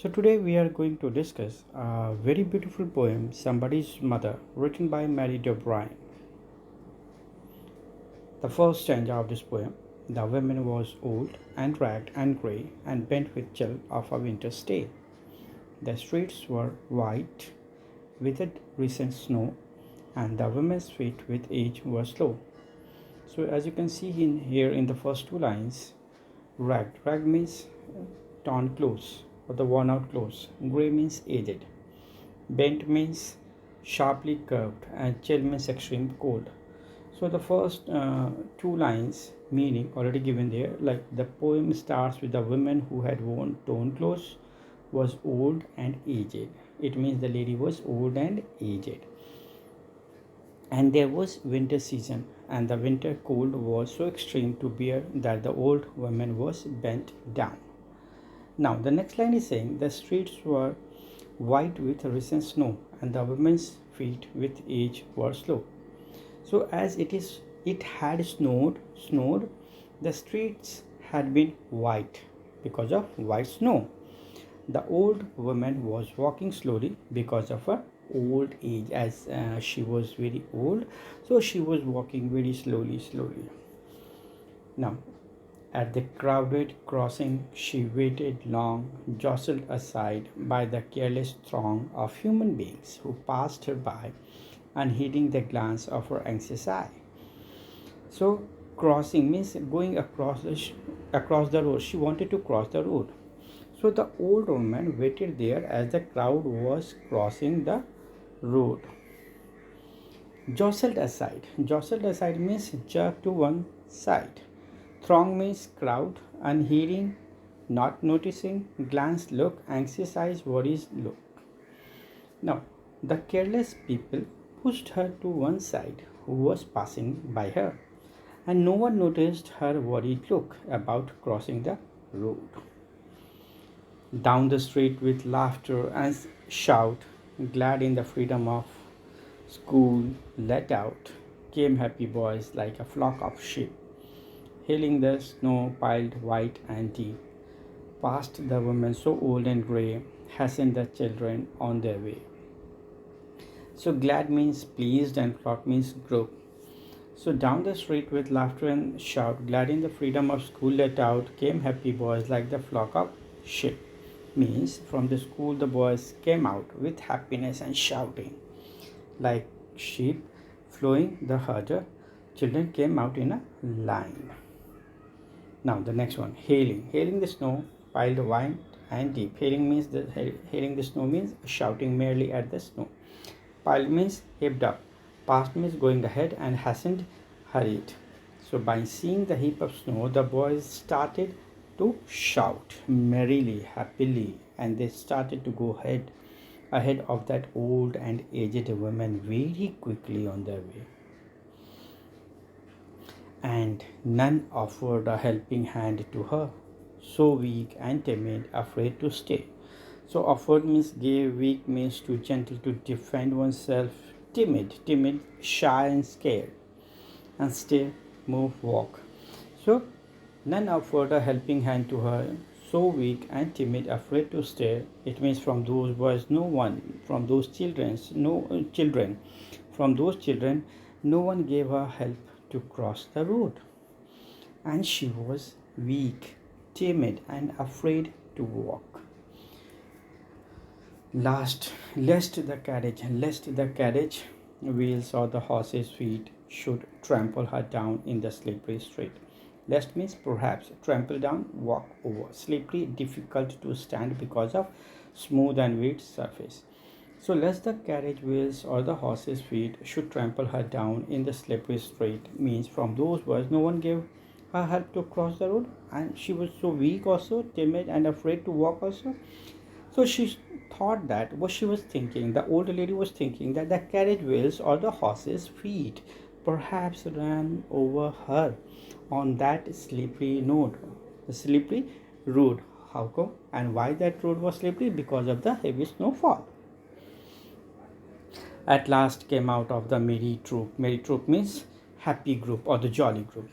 So today we are going to discuss a very beautiful poem, Somebody's Mother, written by Mary Dow Brine. The first stanza of this poem: the woman was old and ragged and grey and bent with chill of a winter's day. The streets were white with the recent snow, and the woman's feet with age were slow. So as you can see here in the first two lines, ragged. Ragged means torn clothes or the worn out clothes. Grey means aged. Bent means sharply curved, and chill means extreme cold. So the first two lines meaning already given there. Like the poem starts with a woman who had worn torn clothes, was old and aged. It means the lady was old and aged. And there was winter season, and the winter cold was so extreme to bear that the old woman was bent down. Now the next line is saying the streets were white with recent snow, and the woman's feet with age were slow. So as it had snowed, the streets had been white because of white snow. The old woman was walking slowly because of her old age, as she was very old, so she was walking very slowly. Now at the crowded crossing, she waited long, jostled aside by the careless throng of human beings who passed her by, unheeding the glance of her anxious eye. So, crossing means going across the road. She wanted to cross the road. So, the old woman waited there as the crowd was crossing the road. Jostled aside means jerked to one side. Throng means crowd, unhearing, not noticing, glance, look, anxious eyes, worries, look. Now, the careless people pushed her to one side who was passing by her, and no one noticed her worried look about crossing the road. Down the street with laughter and shout, glad in the freedom of school let out, came happy boys like a flock of sheep, hailing the snow piled white and deep. Past the women so old and grey, hastened the children on their way. So glad means pleased and flock means group. So down the street with laughter and shout, glad in the freedom of school let out, came happy boys like the flock of sheep. Means from the school the boys came out with happiness and shouting. Like sheep flowing the herder, children came out in a line. Now the next one, hailing. Hailing the snow piled wide and deep. Hailing the snow means shouting merely at the snow. Piled means heaped up. Past means going ahead, and hastened, hurried. So by seeing the heap of snow, the boys started to shout merrily, happily, and they started to go ahead of that old and aged woman very quickly on their way. And none offered a helping hand to her, so weak and timid, afraid to stay. So offered means gave, weak means too gentle to defend oneself, timid, shy and scared, and stay, move, walk. So none offered a helping hand to her, so weak and timid, afraid to stay. It means from those boys, no one, from those children, no one gave her help to cross the road. And she was weak, timid, and afraid to walk. Lest the carriage wheels or the horse's feet should trample her down in the slippery street. Lest means perhaps, trample down, walk over. Slippery, difficult to stand because of smooth and wet surface. So lest the carriage wheels or the horse's feet should trample her down in the slippery street means from those words no one gave her help to cross the road, and she was so weak also, timid and afraid to walk also. So she thought that what she was thinking, the old lady was thinking that the carriage wheels or the horse's feet perhaps ran over her on that slippery road. How come and why that road was slippery? Because of the heavy snowfall. At last came out of the merry troop. Merry troop means happy group or the jolly group.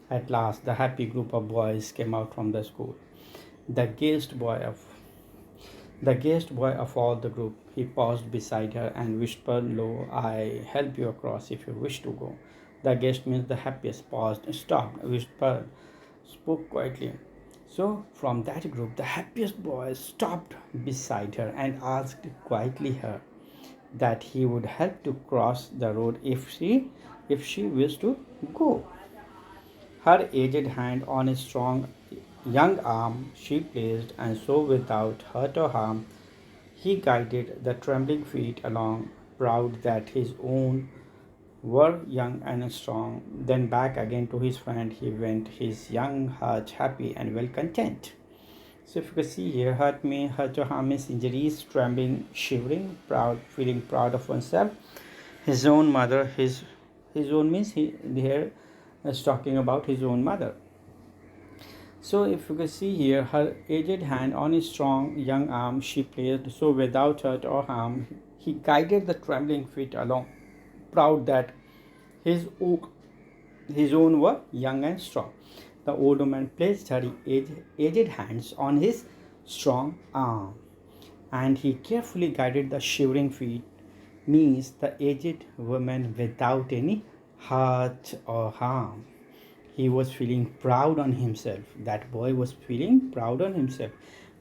At last, the happy group of boys came out from the school. The gayest boy of The guest boy of all the group, he paused beside her and whispered low, I help you across if you wish to go. The guest means the happiest paused, stopped, whispered, spoke quietly. So from that group, the happiest boy stopped beside her and asked quietly her that he would help to cross the road if she wished to go. Her aged hand on his strong young arm she placed, and so without hurt or harm he guided the trembling feet along, proud that his own were young and strong. Then back again to his friend he went, his young heart happy and well content. So if you can see here, hurt or harm means injuries, trembling, shivering, proud, feeling proud of oneself. His own mother, his own means he here is talking about his own mother. So if you can see here, her aged hand on his strong young arm she placed, so without hurt or harm, he guided the trembling feet along, proud that his, his own were young and strong. The old woman placed her aged hands on his strong arm, and he carefully guided the shivering feet, means the aged woman without any hurt or harm. He was feeling proud on himself. That boy was feeling proud on himself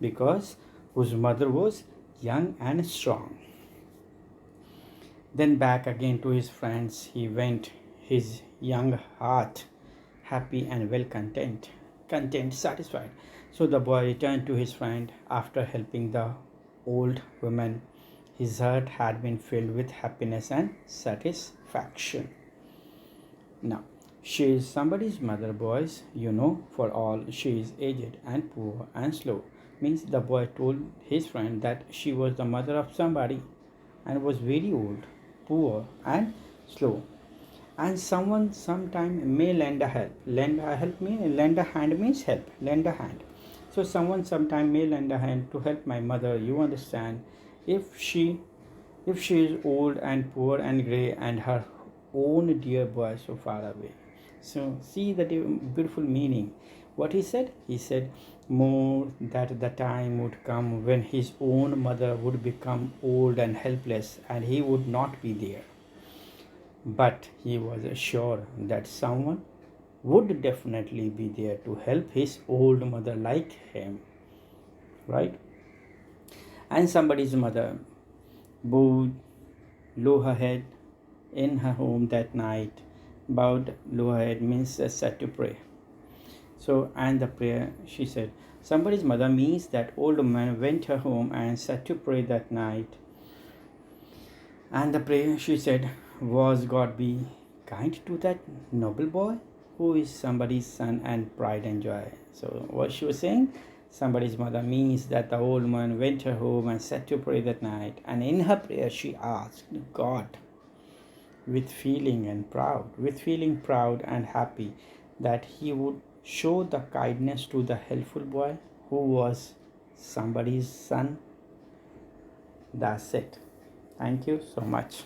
because whose mother was young and strong. Then back again to his friends he went, his young heart happy and well content, satisfied. So the boy returned to his friend after helping the old woman. His heart had been filled with happiness and satisfaction. Now, she is somebody's mother, boys, for all she is aged and poor and slow. Means the boy told his friend that she was the mother of somebody and was very old, poor, and slow. And someone sometime may lend a help. Lend a hand means help. Lend a hand. So someone sometime may lend a hand to help my mother. You understand? If she is old and poor and grey and her own dear boy so far away. So see the beautiful meaning. What he said? He said more that the time would come when his own mother would become old and helpless and he would not be there. But he was sure that someone would definitely be there to help his old mother like him. Right? And somebody's mother bowed low her head in her home that night. Bowed low her head means set to pray. So, and the prayer, she said, somebody's mother means that old woman went her home and sat to pray that night. And the prayer, she said, was God be kind to that noble boy who is somebody's son and pride and joy. So what she was saying, somebody's mother means that the old woman went her home and sat to pray that night, and in her prayer she asked God with feeling proud and happy that he would show the kindness to the helpful boy who was somebody's son. That's it. Thank you so much.